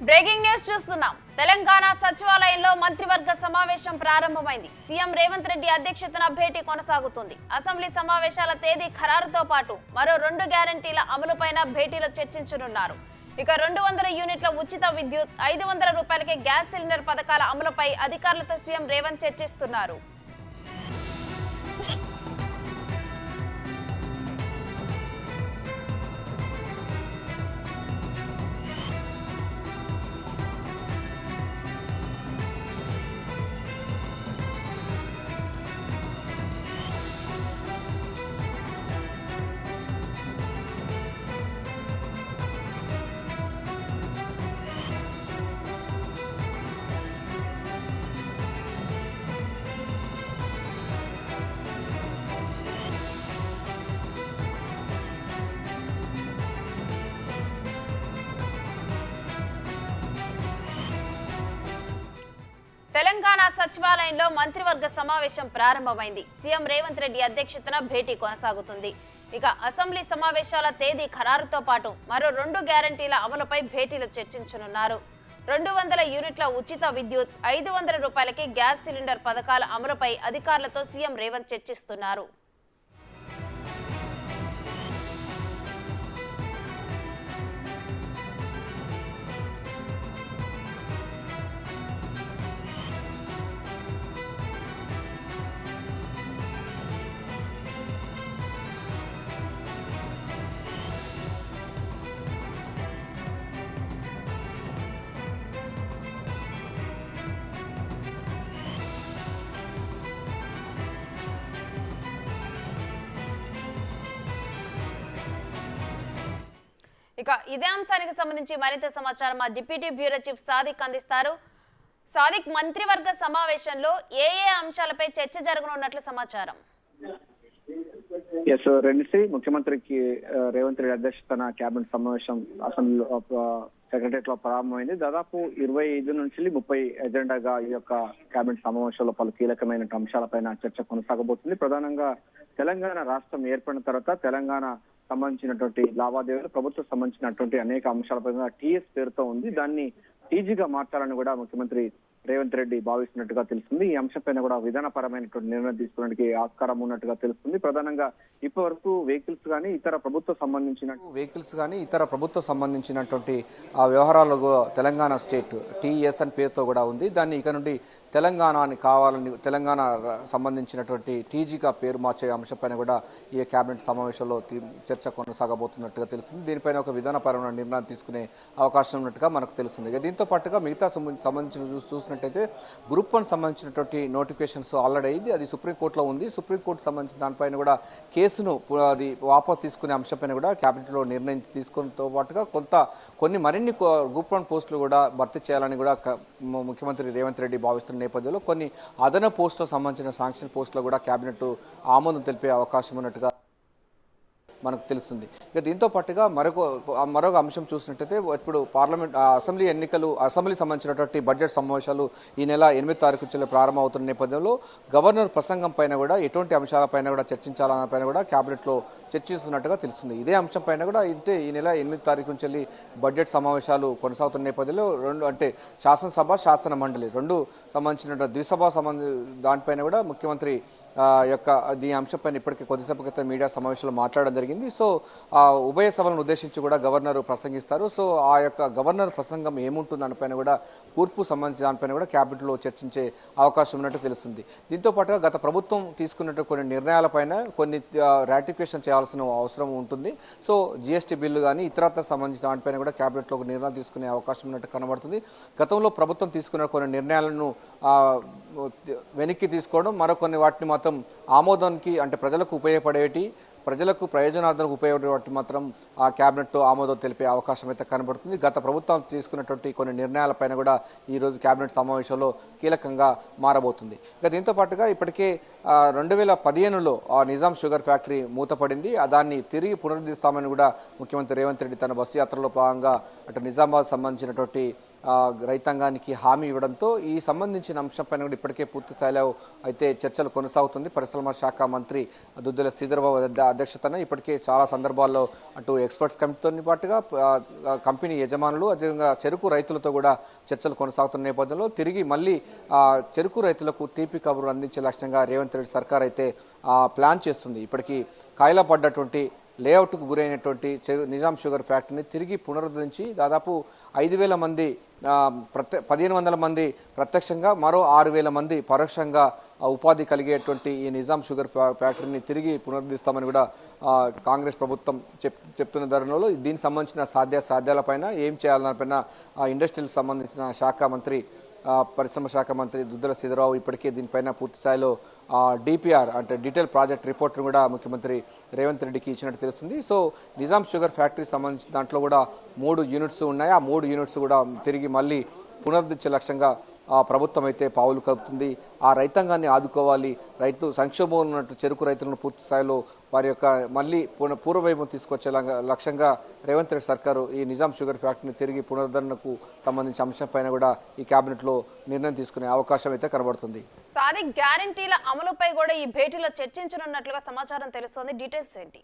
Breaking news చూస్తున్నాం. తెలంగాణ సచివాలయంలో మంత్రివర్గ సమావేశం ప్రారంభమైంది. సీఎం రేవంత్ రెడ్డి అధ్యక్షతన భేటీ కొనసాగుతుంది. అసెంబ్లీ సమావేశాల తేదీ ఖరారుతో పాటు మరో 2 గ్యారెంటీల అమలుపైన భేటీలో చర్చించనున్నారు. ఇక 200 యూనిట్ల ఉచిత విద్యుత్, 500 రూపాయలకే గ్యాస్ సిలిండర్ పథకాల అమలుపై అధికారులతో సీఎం రేవంత్ చర్చిస్తున్నారు. తెలంగాణ సచివాలయంలో మంత్రివర్గ సమావేశం ప్రారంభమైంది. సీఎం రేవంత్ రెడ్డి అధ్యక్షతన భేటీ కొనసాగుతుంది. ఇక అసెంబ్లీ సమావేశాల తేదీ ఖరారుతో పాటు మరో 2 గ్యారెంటీల అమలుపై భేటీలు చర్చించనున్నారు. 200 యూనిట్ల ఉచిత విద్యుత్, 500 రూపాయలకి గ్యాస్ సిలిండర్ పథకాల అమలుపై అధికారులతో సీఎం రేవంత్ చర్చిస్తున్నారు. ఇక ఇదే అంశానికి సంబంధించి మరింత సమాచారం మా డిప్యూటీ బ్యూరో చీఫ్ సాదిక్ అందిస్తారు. సాదిక్, మంత్రివర్గ సమావేశంలో ఏ అంశాలపై చర్చ జరగనున్నట్లు సమాచారం? రెండుసి ముఖ్యమంత్రికి రేవంత్ రెడ్డి అధ్యక్షతన కేబినెట్ సమావేశం అసెంబ్లీలో సెక్రటరియట్ లో ప్రారంభమైంది. దాదాపు 25 నుంచి 30 ఎజెండాగా ఈ యొక్క కేబినెట్ సమావేశంలో పలు కీలకమైన అంశాలపైన చర్చ కొనసాగబోతుంది. ప్రధానంగా తెలంగాణ రాష్ట్రం ఏర్పడిన తర్వాత తెలంగాణ సంబంధించినటువంటి లావాదేవీలు, ప్రభుత్వం సంబంధించినటువంటి అనేక అంశాలపైన టీఎస్ పేరుతో ఉంది. దాన్ని టీజీగా మార్చాలని కూడా ముఖ్యమంత్రి రేవంత్ రెడ్డి భావిస్తున్నట్టుగా తెలుస్తుంది. ఈ అంశంపైన కూడా విధానపరమైనటువంటి నిర్ణయం తీసుకోవడానికి ఆస్కారం ఉన్నట్టుగా తెలుస్తుంది. ప్రధానంగా ఇప్పటి వరకు వెహికల్స్ కానీ ఇతర ప్రభుత్వ సంబంధించినటువంటి ఆ వ్యవహారాలు తెలంగాణ స్టేట్ టీఎస్ అని పేరుతో కూడా ఉంది. దాన్ని ఇక నుండి తెలంగాణ కావాలని తెలంగాణ సంబంధించినటువంటి టీజీగా పేరు మార్చే అంశంపైన కూడా ఈ కేబినెట్ సమావేశంలో చర్చ కొనసాగబోతున్నట్టుగా తెలుస్తుంది. దీనిపైన ఒక విధానపరమైన నిర్ణయం తీసుకునే అవకాశం ఉన్నట్టుగా మనకు తెలుస్తుంది. దీంతో పాటుగా మిగతా సంబంధించిన చూసినట్టయితే గ్రూప్ 1 సంబంధించినటువంటి నోటిఫికేషన్స్ ఆల్రెడీ అయింది. అది సుప్రీంకోర్టులో ఉంది. సుప్రీంకోర్టు సంబంధించిన దానిపైన కూడా కేసును అది వాపసు తీసుకునే అంశంపైన కూడా కేబినెట్ లో నిర్ణయం తీసుకున్నతో పాటుగా కొన్ని మరిన్ని గ్రూప్ 1 పోస్టులు కూడా భర్తీ చేయాలని కూడా ముఖ్యమంత్రి రేవంత్ రెడ్డి భావిస్తున్న నేపథ్యంలో కొన్ని అదన పోస్టులకు సంబంధించిన శాంక్షన్ పోస్టులు కూడా కేబినెట్ ఆమోదం తెలిపే అవకాశం ఉన్నట్టుగా మనకు తెలుస్తుంది. ఇక దీంతో పాటుగా మరొక అంశం చూసినట్టయితే ఇప్పుడు అసెంబ్లీ సంబంధించినటువంటి బడ్జెట్ సమావేశాలు ఈ నెల 8వ తారీఖు నుంచి ప్రారంభమవుతున్న నేపథ్యంలో గవర్నర్ ప్రసంగం పైన కూడా ఎటువంటి అంశాలపైన కూడా చర్చించాలన్న పైన కూడా కేబినెట్ లో చర్చిస్తున్నట్టుగా తెలుస్తుంది. ఇదే అంశం పైన కూడా ఈ నెల 8వ తారీఖు నుంచి బడ్జెట్ సమావేశాలు కొనసాగుతున్న నేపథ్యంలో శాసనసభ, శాసన మండలి సంబంధించిన ద్విసభ దానిపైన కూడా ముఖ్యమంత్రి ఈ అంశంపైన ఇప్పటికే కొద్దిసేపు క్రితం మీడియా సమావేశంలో మాట్లాడడం జరిగింది. సో ఆ ఉభయ సభలను ఉద్దేశించి కూడా గవర్నర్ ప్రసంగిస్తారు. సో ఆ యొక్క గవర్నర్ ప్రసంగం ఏముంటుంది దానిపైన కూడా కూర్పు సంబంధించిన దానిపైన కూడా క్యాబినెట్ లో చర్చించే అవకాశం ఉన్నట్టు తెలుస్తుంది. దీంతో పాటుగా గత ప్రభుత్వం తీసుకున్నట్టు కొన్ని నిర్ణయాలపైన కొన్ని రాటిఫికేషన్ చేయాల్సిన అవసరం ఉంటుంది. సో జిఎస్టీ బిల్లు కానీ ఇతరత్ర సంబంధించిన దానిపైన కూడా క్యాబినెట్ లో ఒక నిర్ణయాలు తీసుకునే అవకాశం ఉన్నట్టు కనబడుతుంది. గతంలో ప్రభుత్వం తీసుకున్న కొన్ని నిర్ణయాలను వెనక్కి తీసుకోవడం, మరికొన్ని వాటిని మాత్రం ఆమోదానికి అంటే ప్రజలకు ఉపయోగపడేటి, ప్రజలకు ప్రయోజనార్థాలకు ఉపయోగపడే మాత్రం ఆ కేబినెట్ ఆమోదం తెలిపే అవకాశం అయితే కనబడుతుంది. గత ప్రభుత్వం తీసుకున్నటువంటి కొన్ని నిర్ణయాలపైన కూడా ఈ రోజు కేబినెట్ సమావేశంలో కీలకంగా మారబోతుంది. ఇక దీంతో పాటుగా ఇప్పటికే 2015లో నిజాం షుగర్ ఫ్యాక్టరీ మూతపడింది. దాన్ని తిరిగి పునరుద్ధరిస్తామని కూడా ముఖ్యమంత్రి రేవంత్ రెడ్డి తన బస్సు యాత్రలో భాగంగా అటు నిజామాబాద్ సంబంధించినటువంటి రైతాంగానికి హామీ ఇవ్వడంతో ఈ సంబంధించిన అంశంపైన కూడా ఇప్పటికే పూర్తి స్థాయిలో అయితే చర్చలు కొనసాగుతుంది. పరిశ్రమల శాఖ మంత్రి దుద్దిల శ్రీధర్బాబు అధ్యక్షతన ఇప్పటికే చాలా సందర్భాల్లో అటు ఎక్స్పర్ట్స్ కమిటీతో పాటుగా కంపెనీ యజమానులు అదేవిధంగా చెరుకు రైతులతో కూడా చర్చలు కొనసాగుతున్న నేపథ్యంలో తిరిగి మళ్ళీ చెరుకు రైతులకు తీపి కబురు అందించే లక్ష్యంగా రేవంత్ రెడ్డి సర్కార్ అయితే ప్లాన్ చేస్తుంది. ఇప్పటికీ కాయలా పడ్డటువంటి లేఅవుట్కు గురైనటువంటి నిజాం షుగర్ ఫ్యాక్టరీని తిరిగి పునరుద్ధరించి దాదాపు 5,000 మంది 1,500 మంది ప్రత్యక్షంగా మరో 6,000 మంది పరోక్షంగా ఉపాధి కలిగేటువంటి ఈ నిజాం షుగర్ ఫ్యాక్టరీని తిరిగి పునరుద్ధరిస్తామని కూడా కాంగ్రెస్ ప్రభుత్వం చెప్తున్న ధరలో దీనికి సంబంధించిన సాధ్యాలపైన ఏం చేయాలన్నపైన ఇండస్ట్రీలకు సంబంధించిన శాఖ మంత్రి పరిశ్రమ శాఖ మంత్రి దుద్దిల శ్రీధర్బాబు ఇప్పటికే దీనిపైన పూర్తి స్థాయిలో డిపిఆర్ అంటే డీటెయిల్ ప్రాజెక్ట్ రిపోర్ట్ను కూడా ముఖ్యమంత్రి రేవంత్ రెడ్డికి ఇచ్చినట్టు తెలుస్తుంది. సో నిజాం షుగర్ ఫ్యాక్టరీ సంబంధించిన దాంట్లో కూడా 3 యూనిట్స్ ఉన్నాయి. ఆ 3 యూనిట్స్ కూడా తిరిగి మళ్ళీ పునరుద్ధరించే లక్ష్యంగా ప్రభుత్వం అయితే పావులు కలుపుతుంది. ఆ రైతాంగాన్ని ఆదుకోవాలి, రైతు సంక్షోభం ఉన్నట్టు చెరుకు రైతులను పూర్తి స్థాయిలో వారి యొక్క మళ్ళీ పూర్వవైపు తీసుకొచ్చే లక్ష్యంగా రేవంత్ రెడ్డి సర్కారు ఈ నిజాం షుగర్ ఫ్యాక్టరీని తిరిగి పునరుద్ధరణకు సంబంధించిన అంశంపైన కూడా ఈ కేబినెట్ లో నిర్ణయం తీసుకునే అవకాశం అయితే కనబడుతుంది. సాదిక్ గ్యారంటీల అమలుపై కూడా ఈ భేటీలో చర్చించనున్నట్లుగా సమాచారం తెలుస్తోంది. డీటెయిల్స్ ఏంటి?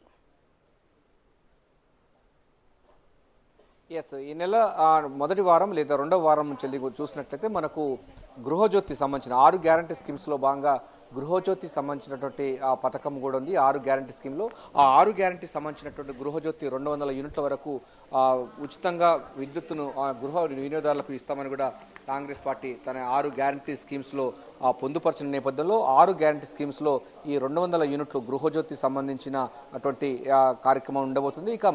ఎస్, ఈ నెల మొదటి వారం లేదా రెండవ వారం నుంచి చూసినట్లయితే మనకు గృహజ్యోతి సంబంధించిన 6 గ్యారంటీ స్కీమ్స్ లో భాగంగా గృహజ్యోతి సంబంధించినటువంటి ఆ పథకం కూడా ఉంది. 6 గ్యారంటీ స్కీమ్లో ఆ 6 గ్యారంటీ సంబంధించినటువంటి గృహజ్యోతి 200 యూనిట్ల వరకు ఉచితంగా విద్యుత్తును గృహ వినియోగదారులకు ఇస్తామని కూడా కాంగ్రెస్ పార్టీ తన 6 గ్యారంటీ స్కీమ్స్లో పొందుపరిచిన నేపథ్యంలో 6 గ్యారంటీ స్కీమ్స్లో ఈ 200 యూనిట్లు గృహజ్యోతి సంబంధించిన అటువంటి కార్యక్రమం ఉండబోతుంది. ఇక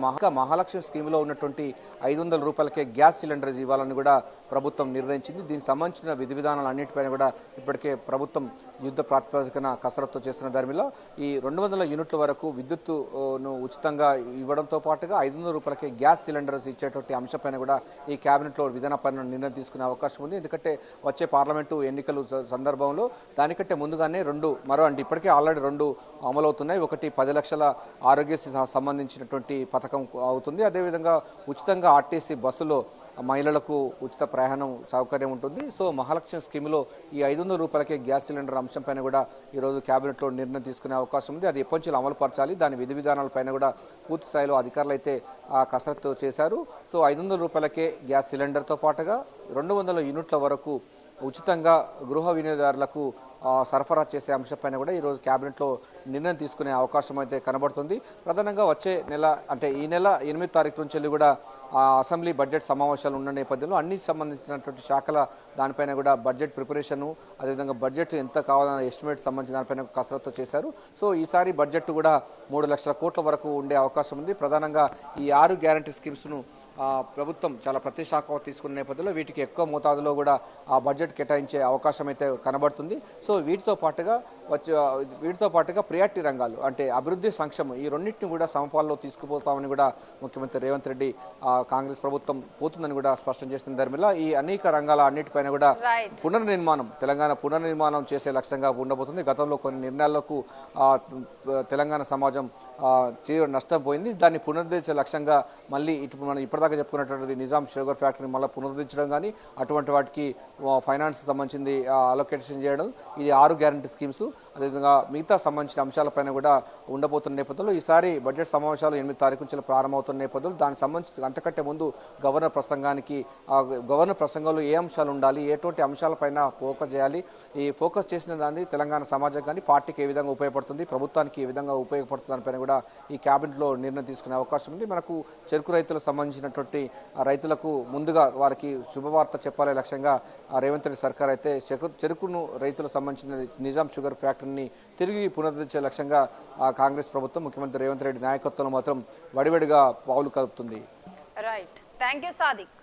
మహాలక్ష్మి స్కీమ్లో ఉన్నటువంటి 500 రూపాయలకే గ్యాస్ సిలిండర్ ఇవ్వాలని కూడా ప్రభుత్వం నిర్ణయించింది. దీనికి సంబంధించిన విధి విధానాలు అన్నిటిపైన కూడా ఇప్పటికే ప్రభుత్వం యుద్ధ ప్రాతిపదికన కసరత్తు చేస్తున్న ధర్మిలో ఈ 200 యూనిట్ల వరకు విద్యుత్తును ఉచితంగా ఇవ్వడంతో పాటుగా 500 రూపాయలకే గ్యాస్ సిలిండర్స్ ఇచ్చేటువంటి అంశంపైన కూడా ఈ కేబినెట్లో విధానపైన నిర్ణయం తీసుకునే అవకాశం ఉంది. ఎందుకంటే వచ్చే పార్లమెంటు ఎన్నికల సందర్భంలో దానికంటే ముందుగానే అంటే ఇప్పటికే ఆల్రెడీ 2 అమలవుతున్నాయి. ఒకటి 10 లక్షల ఆరోగ్యశ్రీ సంబంధించినటువంటి పథకం అవుతుంది. అదేవిధంగా ఉచితంగా ఆర్టీసీ బస్సులో మహిళలకు ఉచిత ప్రయాణం సౌకర్యం ఉంటుంది. సో మహాలక్ష్మి స్కీమ్లో ఈ 500 రూపాయలకే గ్యాస్ సిలిండర్ అంశంపైన కూడా ఈరోజు కేబినెట్లో నిర్ణయం తీసుకునే అవకాశం ఉంది. అది ఎప్పటి నుంచి అమలు పరచాలి, దాని విధి విధానాలపైన కూడా పూర్తి స్థాయిలో అధికారులు అయితే కసరత్తు చేశారు. సో 500 రూపాయలకే గ్యాస్ సిలిండర్తో పాటుగా 200 యూనిట్ల వరకు ఉచితంగా గృహ వినియోగదారులకు సరఫరా చేసే అంశంపైన కూడా ఈరోజు కేబినెట్లో నిర్ణయం తీసుకునే అవకాశం అయితే కనబడుతుంది. ప్రధానంగా వచ్చే నెల అంటే ఈ నెల 8వ తారీఖు నుంచి కూడా అసెంబ్లీ బడ్జెట్ సమావేశాలు ఉన్న నేపథ్యంలో అన్ని సంబంధించినటువంటి శాఖల దానిపైన కూడా బడ్జెట్ ప్రిపరేషన్ అదేవిధంగా బడ్జెట్ ఎంత కావాలన్న ఎస్టిమేట్ సంబంధించిన దానిపైన కసరత్తు చేశారు. సో ఈసారి బడ్జెట్ కూడా 3 లక్షల కోట్ల వరకు ఉండే అవకాశం ఉంది. ప్రధానంగా ఈ 6 గ్యారంటీ స్కీమ్స్ను ప్రభుత్వం చాలా ప్రతిష్టాత్మకంగా తీసుకున్న నేపథ్యంలో వీటికి ఎక్కువ మోతాదులో కూడా ఆ బడ్జెట్ కేటాయించే అవకాశం అయితే కనబడుతుంది. సో వీటితో పాటుగా ప్రియారిటీ రంగాలు అంటే అభివృద్ధి సంక్షేమం ఈ రెండింటిని కూడా సమపాల్లో తీసుకుపోతామని కూడా ముఖ్యమంత్రి రేవంత్ రెడ్డి కాంగ్రెస్ ప్రభుత్వం పోతుందని కూడా స్పష్టం చేసిన ధర్మిలా ఈ అనేక రంగాల అన్నిటిపైన కూడా తెలంగాణ పునర్నిర్మాణం చేసే లక్ష్యంగా ఉండబోతుంది. గతంలో కొన్ని నిర్ణయాలకు తెలంగాణ సమాజం తీవ్ర నష్టం పోయింది. దాన్ని పునరుద్ధరించే లక్ష్యంగా మళ్ళీ మనం ఇప్పటిదాకా చెప్పుకున్నటువంటి నిజాం షుగర్ ఫ్యాక్టరీని మళ్ళీ పునరుద్ధరించడం కానీ అటువంటి వాటికి ఫైనాన్స్ సంబంధించింది అలొకేషన్ చేయడం ఇది 6 గ్యారంటీ స్కీమ్స్ అదేవిధంగా మిగతా సంబంధించిన అంశాలపైన కూడా ఉండబోతున్న నేపథ్యంలో ఈసారి బడ్జెట్ సమావేశాలు 8వ తారీఖు నుంచి ప్రారంభమవుతున్న నేపథ్యంలో దానికి సంబంధించి అంతకంటే ముందు గవర్నర్ ప్రసంగంలో ఏ అంశాలు ఉండాలి, ఎటువంటి అంశాలపైన ఫోకస్ చేయాలి, ఈ ఫోకస్ చేసిన దాన్ని తెలంగాణ సమాజం కానీ పార్టీకి ఏ విధంగా ఉపయోగపడుతుంది, ప్రభుత్వానికి ఏ విధంగా ఉపయోగపడుతుంది దానిపైన కూడా ఈ కేబినెట్లో నిర్ణయం తీసుకునే అవకాశం ఉంది. మనకు చెరుకు రైతులకు సంబంధించినటువంటి రైతులకు ముందుగా వారికి శుభవార్త చెప్పాలే లక్ష్యంగా రేవంత్ రెడ్డి సర్కార్ అయితే చెరుకును రైతులకు సంబంధించిన నిజాం షుగర్ ఫ్యాక్టరీని తిరిగి పునరుద్ధరించే లక్ష్యంగా కాంగ్రెస్ ప్రభుత్వం ముఖ్యమంత్రి రేవంత్ రెడ్డి నాయకత్వంలో మాత్రం వడివడిగా పావులు కలుపుతుంది. Right, thank you Sadiq.